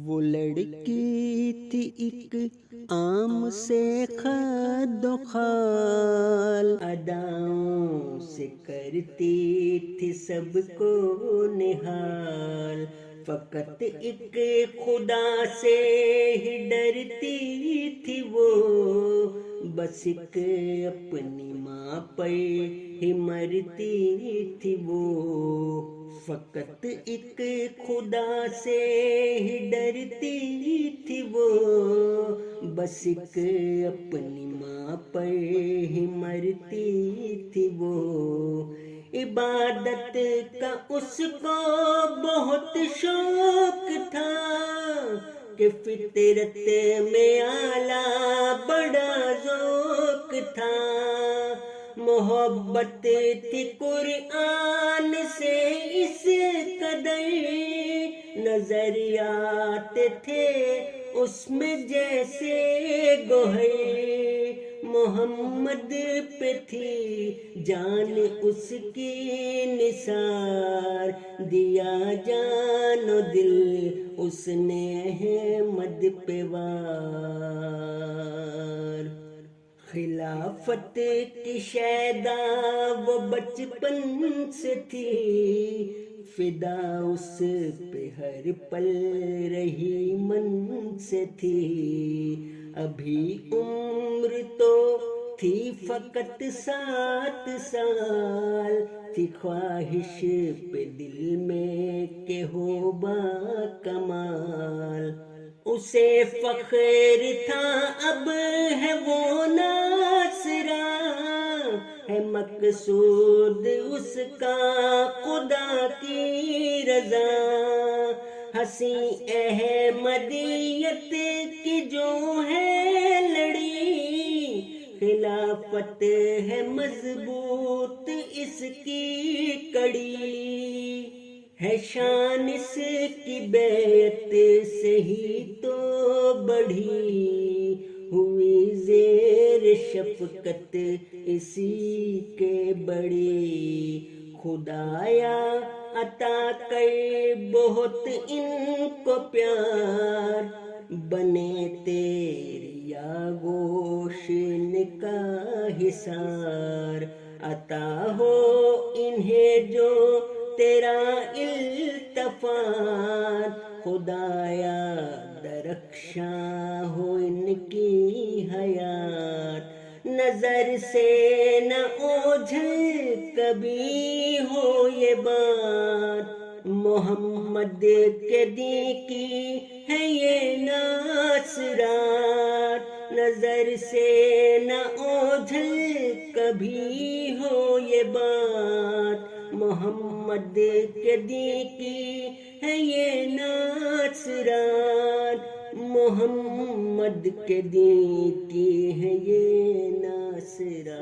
وہ لڑکی تھی ایک عام سے خد و خال، اداؤں سے کرتی تھی سب کو نہال، فقط ایک خدا سے ہی ڈرتی تھی وہ، بس ایک اپنی ماں پر ہی مرتی تھی وہ، فقط ایک خدا سے ہی ڈرتی تھی وہ، بس ایک اپنی ماں پر ہی مرتی تھی وہ، عبادت کا اس کو بہت شوق تھا کہ فطرت میں اعلیٰ بڑا ذوق تھا، محبت تھی قرآن سے اس قدر، نظریات تھے اس میں جیسے گوہر، محمد پہ تھی جان اس کی نثار، دیا جان و دل اس نے احمد پہ وار، خلافت کی شیدا وہ بچپن سے تھی، فدا اس پہ ہر پل رہی من سے تھی، ابھی عمر تو تھی فقط 7 سال، تھی خواہش پہ دل میں کہ ہو با کمال، اسے فخر تھا اب ہے وہ ناصرہ، ہے مقصود اس کا خدا کی رضا، ہنسی احمدیت کی جو ہے لڑی، خلافت ہے مضبوط اس کی کڑی، ہے شان اس کی بیعت سے ہی تو بڑھی، ہوئی زیر شفقت اسی کے بڑی، خدایا عطا کر بہت ان کو پیار، بنے تیری آغوش کا حصار، عطا ہو انہیں جو تیرا التفات، خدایا درخشاں ہو ان کی حیات، نظر سے نہ اوجھل کبھی ہو یہ بات، محمد کے دین کی ہے یہ ناصرات، نظر سے نہ اوجھل کبھی ہو یہ بات، محمد کے دین کی ہے یہ ناصرات، محمد کے دین کی ہے یہ ناصرات۔